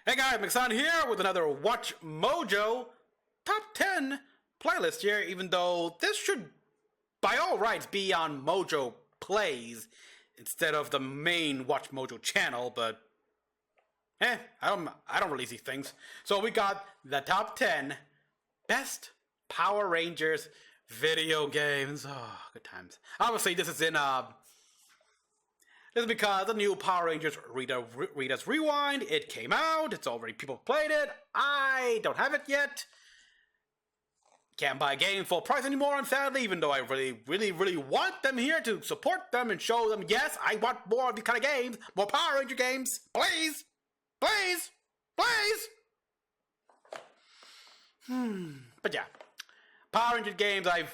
Hey guys, Mecha-san here with another WatchMojo top 10 playlist here, even though this should, by all rights, be on Mojo Plays instead of the main WatchMojo channel, but I don't release these things. So we got the top 10 best Power Rangers video games. Oh, good times. Obviously, this is because the new Power Rangers Rita's Rewind, it came out, it's already, people played it, I don't have it yet. Can't buy a game full price anymore, and sadly, even though I really want them here to support them and show them, yes, I want more of these kind of games, more Power Ranger games, please, please, please. But yeah, Power Ranger games, I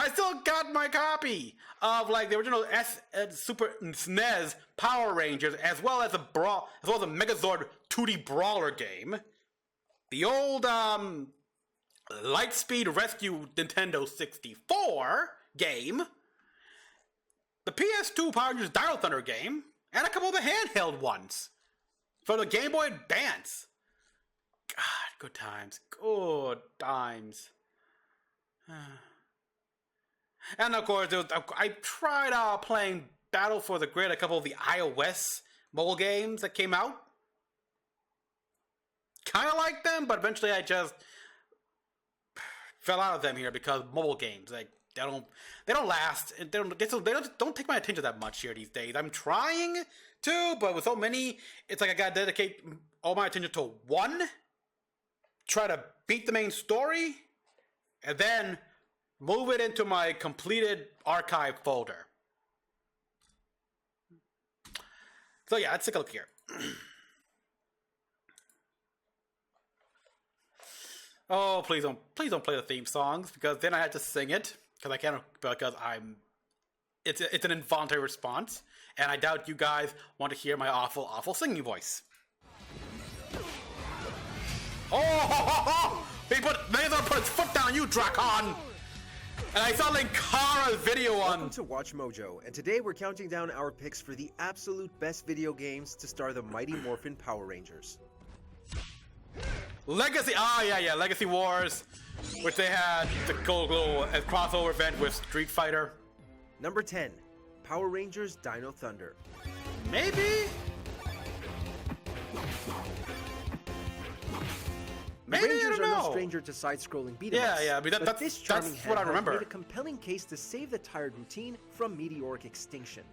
still got my copy of like the original Super SNES Power Rangers, as well as a Megazord 2D brawler game, the old Lightspeed Rescue Nintendo 64 game, the PS2 Power Rangers Dino Thunder game, and a couple of the handheld ones for the Game Boy Advance. God, good times, good times. And of course, I tried playing Battle for the Grid, a couple of the iOS mobile games that came out. Kind of like them, but eventually I just fell out of them here because mobile games, like they don't last, and they don't take my attention that much here these days. I'm trying to, but with so many, it's like I gotta dedicate all my attention to one, try to beat the main story, and then move it into my completed archive folder. So yeah, let's take a look here. Oh, please don't play the theme songs, because then I have to sing it because it's an involuntary response, and I doubt you guys want to hear my awful singing voice. Oh! He put his foot down, you Drakon! And I saw Linkara's video on... Welcome to WatchMojo, and today we're counting down our picks for the absolute best video games to star the Mighty Morphin Power Rangers. Legacy... yeah, Legacy Wars, which they had the little crossover event with Street Fighter. Number 10, Power Rangers Dino Thunder. Maybe? The Rangers are no stranger to side-scrolling beat-em-ups. Yeah, but this charming that's what I remember. made a compelling case to save the tired routine from meteoric extinction.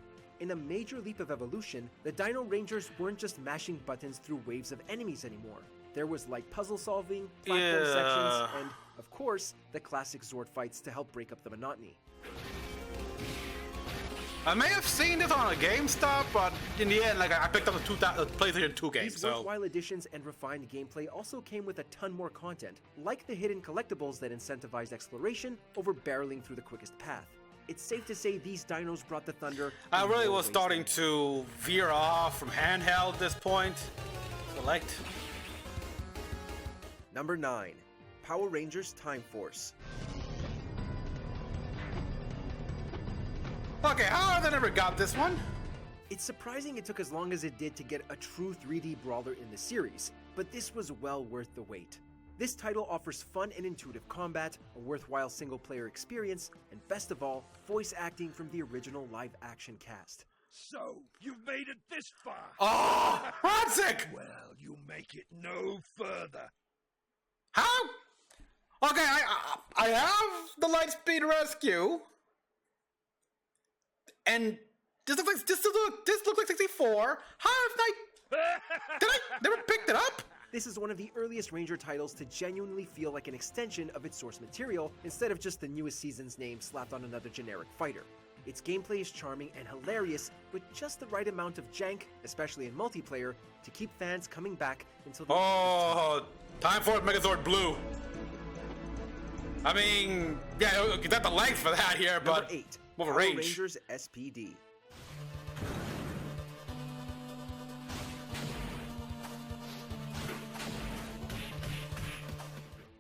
In a major leap of evolution, the Dino Rangers weren't just mashing buttons through waves of enemies anymore. There was light puzzle solving, platform sections, and, of course, the classic Zord fights to help break up the monotony. I may have seen this on a GameStop, but in the end, like I picked up the PlayStation 2 game. These worthwhile additions and refined gameplay also came with a ton more content, like the hidden collectibles that incentivized exploration over barreling through the quickest path. It's safe to say these dinos brought the thunder. I really was starting to veer off from handheld at this point. Select. Number 9, Power Rangers Time Force. Okay, how have I never got this one? It's surprising it took as long as it did to get a true 3D brawler in the series, but this was well worth the wait. This title offers fun and intuitive combat, a worthwhile single-player experience, and best of all, voice acting from the original live-action cast. So, you've made it this far! Oh! Rodzik! Well, you make it no further. How? Okay, I have the Lightspeed Rescue. And this looks like 64. How have did I never picked it up? This is one of the earliest Ranger titles to genuinely feel like an extension of its source material, instead of just the newest season's name slapped on another generic fighter. Its gameplay is charming and hilarious, with just the right amount of jank, especially in multiplayer, to keep fans coming back until the time for Megazord Blue. I mean, yeah, you got the length for that here, but... Number 8. Power Rangers SPD.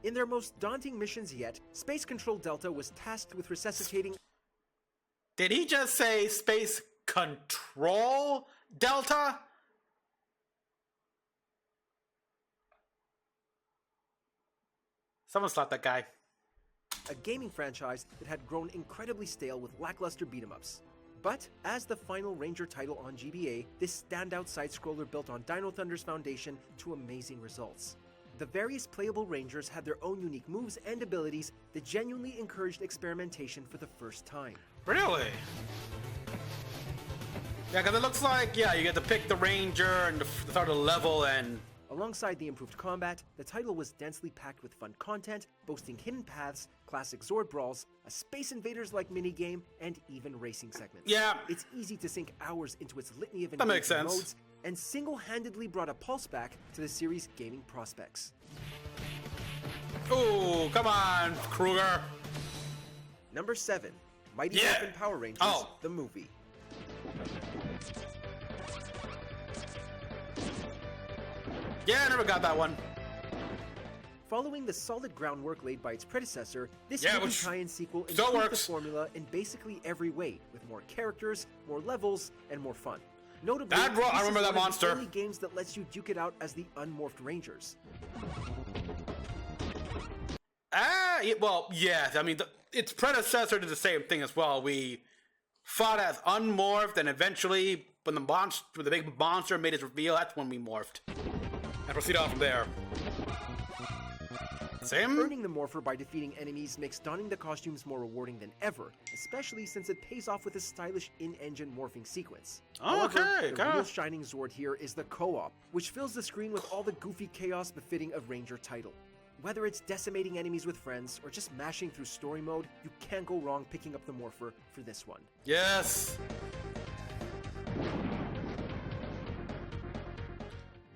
In their most daunting missions yet, Space Control Delta was tasked with resuscitating... Did he just say Space Control Delta? Someone slap that guy. a gaming franchise that had grown incredibly stale with lackluster beat-em-ups. But as the final Ranger title on GBA, this standout side-scroller built on Dino Thunder's foundation to amazing results. The various playable Rangers had their own unique moves and abilities that genuinely encouraged experimentation for the first time. Really? Yeah, because it looks like, yeah, you get to pick the Ranger and start a level and... Alongside the improved combat, the title was densely packed with fun content, boasting hidden paths, classic Zord brawls, a Space Invaders-like minigame, and even racing segments. Yeah. It's easy to sink hours into its litany of That makes engaging sense. modes, and single-handedly brought a pulse back to the series' gaming prospects. Ooh, come on, Kruger. Number 7, Mighty Yeah. Morphin Power Rangers, Oh. the movie. Yeah, I never got that one. Following the solid groundwork laid by its predecessor, this Yeah, movie which tie-in sequel still improved the works. formula in basically every way, with more characters, more levels, and more fun. Notably, I this remember is that one monster. of the only games that lets you duke it out as the unmorphed Rangers. Well, yeah, I mean, its predecessor did the same thing as well. We fought as unmorphed, and eventually, when the big monster made its reveal, that's when we morphed. And proceed on from there. Same? Earning the Morpher by defeating enemies makes donning the costumes more rewarding than ever, especially since it pays off with a stylish in-engine morphing sequence. Oh, However, okay, the okay. real shining Zord here is the co-op, which fills the screen with all the goofy chaos befitting a Ranger title. Whether it's decimating enemies with friends or just mashing through story mode, you can't go wrong picking up the Morpher for this one. Yes.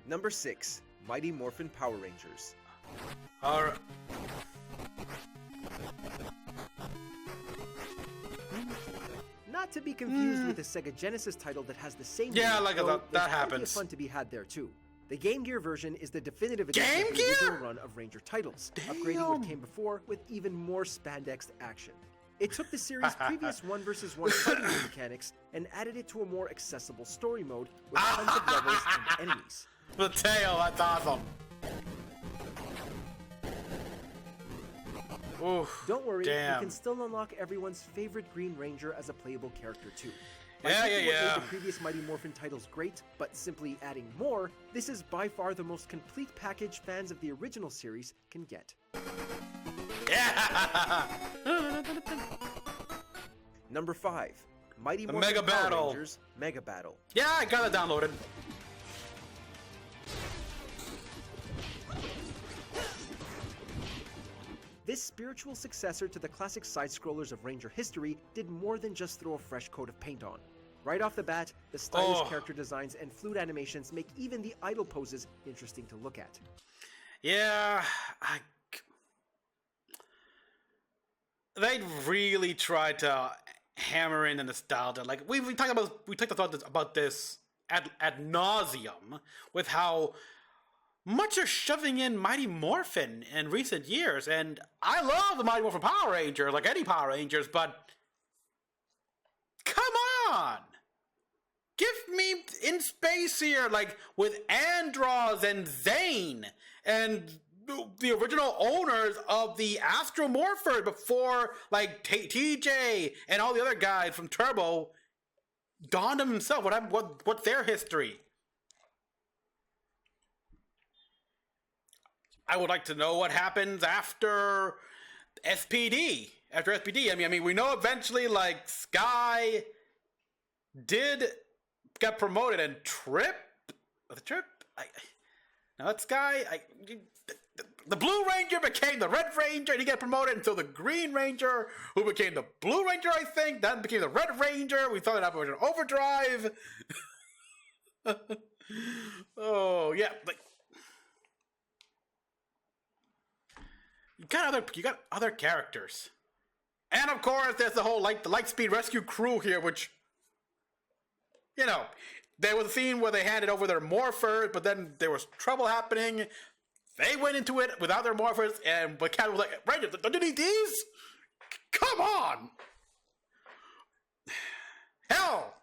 Number 6, Mighty Morphin Power Rangers. Alright. Not to be confused with the Sega Genesis title that has the same Yeah, name, like though that there's plenty of happens. fun to be had there too. The Game Gear version is the definitive edition Game of the Gear? original run of Ranger titles, upgrading what came before with even more spandexed action. It took the series' previous 1 vs 1 fighting game mechanics and added it to a more accessible story mode with tons of levels and enemies. The tail, that's awesome. Oof. Don't worry, Damn. you can still unlock everyone's favorite Green Ranger as a playable character too. Yeah, taking what yeah. made the previous Mighty Morphin titles great, but simply adding more, this is by far the most complete package fans of the original series can get. Yeah. Number 5, Mighty The Morphin Mega Power Battle. Rangers Mega Battle. Yeah, I got it downloaded. This spiritual successor to the classic side-scrollers of Ranger history did more than just throw a fresh coat of paint on. Right off the bat, the stylish Oh. character designs and fluid animations make even the idle poses interesting to look at. Yeah, they really tried to hammer in the nostalgia. Like we talked about this ad nauseum with how much they're shoving in Mighty Morphin in recent years, and I love the Mighty Morphin Power Rangers, like any Power Rangers, but come on! Give me in space here, like with Andros and Zane, and the original owners of the Astro Morpher before, like TJ and all the other guys from Turbo donned them himself. What's their history? I would like to know what happens after SPD. After SPD, I mean, we know eventually, like Sky did get promoted, and Trip, now that Sky, the Blue Ranger became the Red Ranger, and he got promoted until the Green Ranger, who became the Blue Ranger, I think, then became the Red Ranger. We thought that was an Overdrive. Oh yeah, like. You got other characters, and of course there's the whole the Lightspeed Rescue crew here, which, you know, there was a scene where they handed over their morphers, but then there was trouble happening. They went into it without their morphers, and but Cat was like, "Ranger, don't you need these? Come on!" Hell,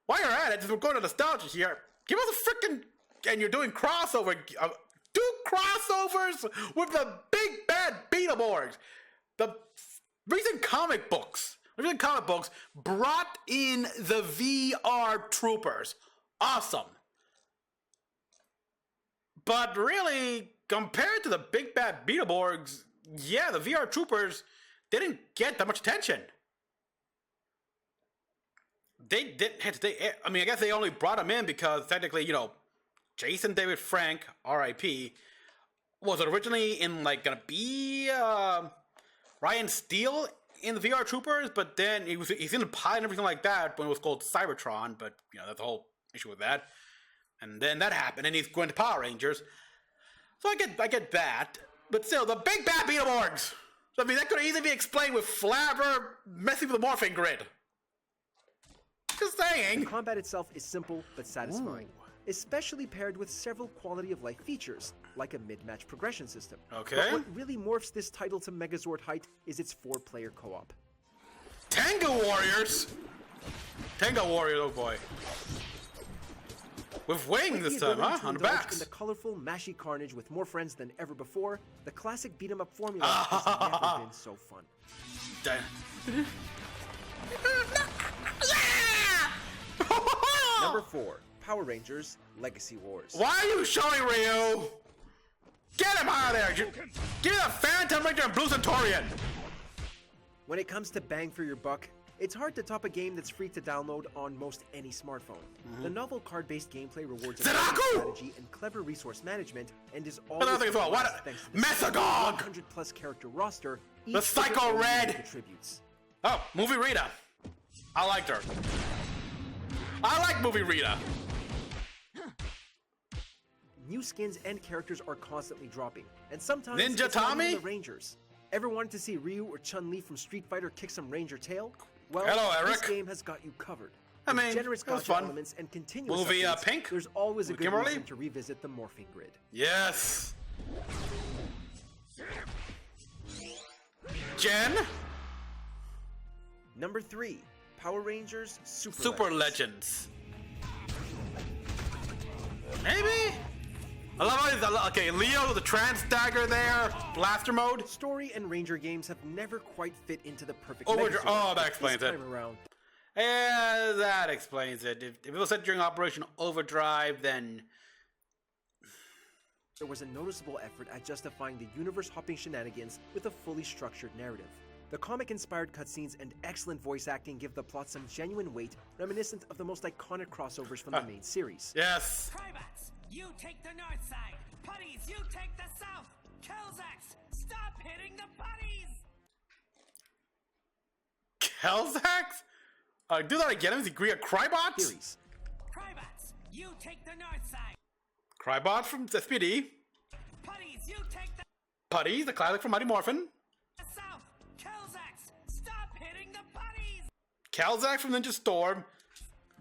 while you're at it, since we're going to nostalgia here, give us a freaking, and you're doing crossover. Do crossovers with the big bad Beetleborgs. The recent comic books brought in the VR troopers. Awesome. But really, compared to the big bad Beetleborgs, yeah, the VR troopers didn't get that much attention. I guess they only brought them in because technically, Jason David Frank, R.I.P., was originally gonna be Ryan Steele in the VR Troopers, but then he's in the pilot and everything like that when it was called Cybertron, but that's the whole issue with that. And then that happened, and he's going to Power Rangers. So I get that, but still, the big bad Beetleborgs. So, that could easily be explained with Flabber messing with the morphing grid. Just saying. The combat itself is simple but satisfying, especially paired with several quality-of-life features, like a mid-match progression system. Okay. But what really morphs this title to Megazord height is its 4-player co-op. Tango Warriors, oh boy. With wings this time, huh? On the backs. In the colorful, mashy carnage with more friends than ever before, the classic beat-em-up formula has never been so fun. Number 4, Power Rangers Legacy Wars. Why are you showing Ryu? Get him out of there! Get a Phantom Ranger and Blue Centaurian! When it comes to bang for your buck, it's hard to top a game that's free to download on most any smartphone. The novel card-based gameplay rewards strategy and clever resource management, and is always thanks to the Mecha-san! 100-plus character roster. The Psycho Red contributes. Oh, Movie Rita. I liked her. I like Movie Rita. New skins and characters are constantly dropping, and sometimes Ninja it's not Tommy? even the Rangers. Ever wanted to see Ryu or Chun-Li from Street Fighter kick some Ranger tail? Well, hello, Eric. This game has got you covered. I With mean, generous it was gotcha fun. elements and continuous Movie updates, Pink? there's always a good Kimberly? reason to revisit the morphing grid. Yes. Jen? Number 3, Power Rangers Super Legends. Maybe? I love how okay, Leo, the trans dagger there, blaster mode. Story and Ranger games have never quite fit into the perfect Megazord. Megazord, Oh, that but explains this it. time around, Yeah, that explains it. If it was set during Operation Overdrive, then there was a noticeable effort at justifying the universe-hopping shenanigans with a fully structured narrative. The comic-inspired cutscenes and excellent voice acting give the plot some genuine weight, reminiscent of the most iconic crossovers from the main series. yes. Crybats, you take the north side. Putties, you take the south. Kelzax, stop hitting the putties. Kelzax? Do that again. Is he Greek Crybots? Series. Crybats, you take the north side. Crybots from SPD. Putties, you take the Putty, the classic from Mighty Morphin. south. Kelzax, stop hitting the putties. Kelzax from Ninja Storm.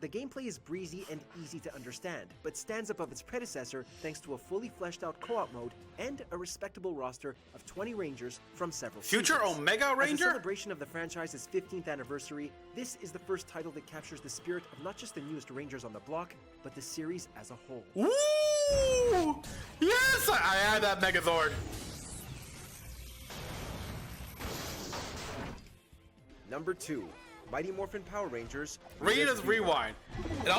The gameplay is breezy and easy to understand, but stands above its predecessor thanks to a fully fleshed out co-op mode and a respectable roster of 20 Rangers from several Future seasons. Omega As a Ranger? celebration of the franchise's 15th anniversary, this is the first title that captures the spirit of not just the newest Rangers on the block, but the series as a whole. Ooh! Yes! I had that Megazord. Number 2, Mighty Morphin Power Rangers Rita's Rewind.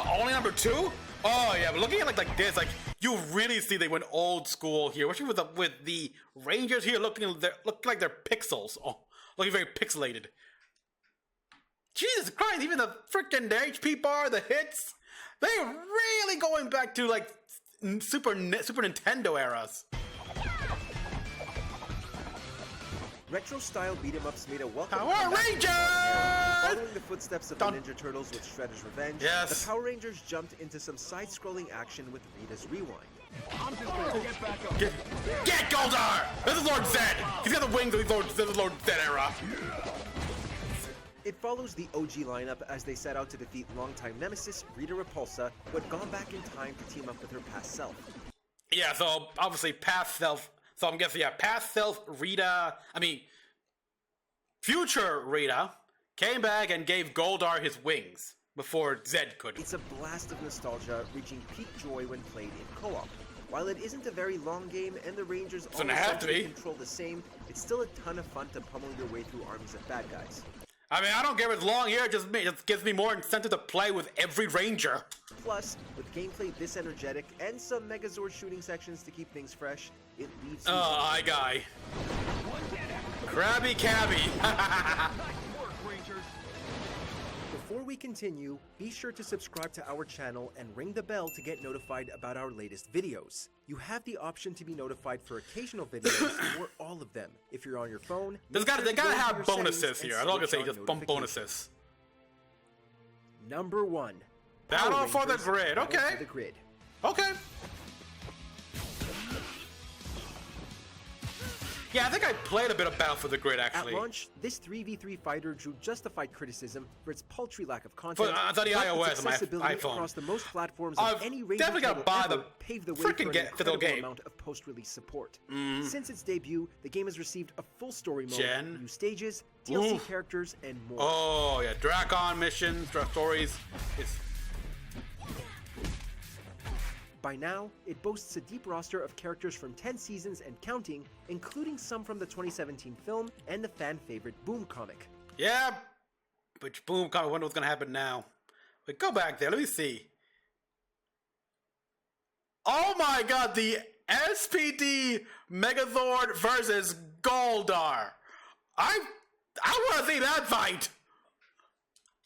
Only number 2? Oh yeah, but looking at it like this, you really see they went old school here, especially with the Rangers here look like they're pixels. Oh, looking very pixelated. Jesus Christ, even the freaking HP bar, the hits, they're really going back to Super Nintendo eras. Retro-style beat-em-ups made a welcome Power comeback to the Rangers! era. Following the footsteps of Dun. the Ninja Turtles with Shredder's Revenge, Yes. the Power Rangers jumped into some side-scrolling action with Rita's Rewind. Get Goldar! This is Lord Zed! He's got the wings of the Lord Zed era. It follows the OG lineup as they set out to defeat longtime nemesis Rita Repulsa, who had gone back in time to team up with her past self. Yeah, so obviously past self. So I'm guessing, past self Rita. Future Rita came back and gave Goldar his wings before Zed could. It's a blast of nostalgia, reaching peak joy when played in co-op. While it isn't a very long game and the Rangers all Doesn't have to be. control the same, it's still a ton of fun to pummel your way through armies of bad guys. I mean, I don't care if it's long here, it just gives me more incentive to play with every ranger. Plus, with gameplay this energetic and some Megazord shooting sections to keep things fresh, it leaves you... Eye guy. Krabby Cabby. Before we continue, be sure to subscribe to our channel and ring the bell to get notified about our latest videos. You have the option to be notified for occasional videos or all of them. If you're on your phone, They gotta have bonuses here. I'm not gonna say just bonuses. Number 1. Battle for the Rangers, Grid. Battle Okay. for the Grid. Okay. Yeah, I think I played a bit of Battle for the Grid, actually. At launch, this 3v3 fighter drew justified criticism for its paltry lack of content. For the but its iOS on my accessibility iPhone. across the most platforms I've of any Ranger definitely gotta title buy ever the paved the way frickin' for an physical incredible game. amount of post-release support. Since its debut, the game has received a full story mode, Gen. new stages, DLC Oof. characters, and more. Oh, yeah. Dracon missions, stories. It's By now, it boasts a deep roster of characters from 10 seasons and counting, including some from the 2017 film and the fan-favorite Boom comic. yeah. Which boom, kind of wonder what's gonna happen now. Wait, go back there. Let me see. Oh my god, the SPD Megazord versus Goldar. I want to see that fight.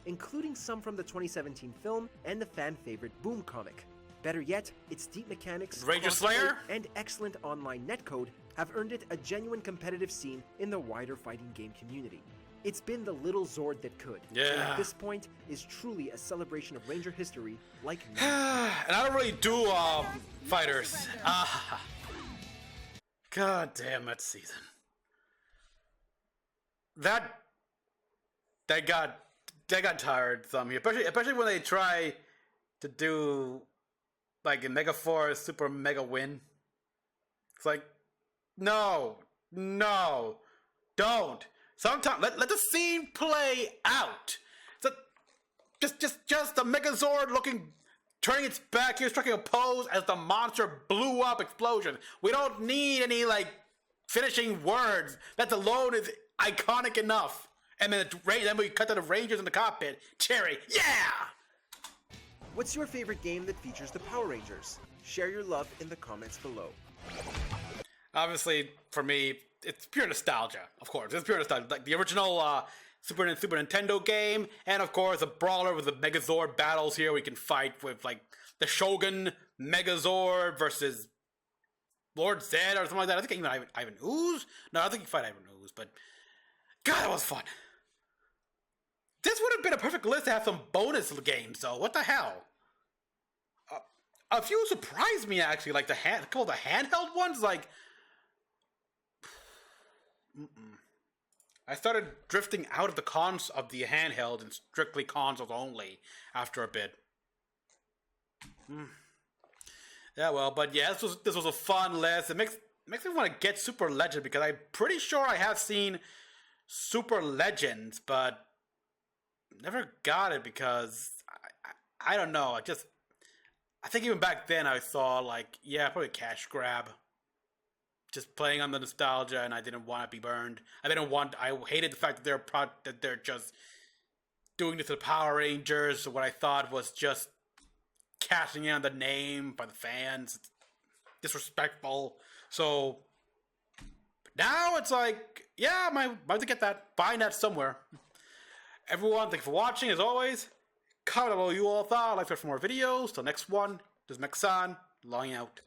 Including some from the 2017 film and the fan-favorite Boom comic. Better yet, its deep mechanics, Ranger crossplay, Slayer? and excellent online netcode have earned it a genuine competitive scene in the wider fighting game community. It's been the little Zord that could, and Yeah. at this point is truly a celebration of Ranger history like none. And I don't really do fighters. God damn that season. That got tired some here, especially when they try to do like a Mega Force Super Mega Win. It's like, no, don't. Sometimes let the scene play out. So just the Megazord turning its back here, striking a pose as the monster blew up explosion. We don't need any like finishing words. That alone is iconic enough. And then we cut to the Rangers in the cockpit. Cherry, yeah. What's your favorite game that features the Power Rangers? Share your love in the comments below. Obviously, for me, it's pure nostalgia. Of course, it's pure nostalgia. Like the original Super Nintendo game, and of course, a brawler with the Megazord battles here. We can fight with like the Shogun Megazord versus Lord Zed or something like that. I think even Ivan Ooze. No, I think you fight Ivan Ooze. But God, that was fun. This would have been a perfect list to have some bonus games, though. What the hell? A few surprised me actually, like a couple of the handheld ones. Like, I started drifting out of the handheld and strictly consoles only after a bit. Yeah, well, but yeah, this was a fun list. It makes me want to get Super Legend because I'm pretty sure I have seen Super Legends, but never got it because I don't know. I think even back then I saw like, yeah, probably cash grab. Just playing on the nostalgia, and I didn't want to be burned. I hated the fact that they're just doing this to the Power Rangers. So what I thought was just cashing in on the name by the fans. It's disrespectful. So now it's like, yeah, I might have to get that. Find that somewhere. Everyone, thank you for watching. As always, comment below you all thought. I'd like to for more videos. Till next one, this is Mecha-san, logging out.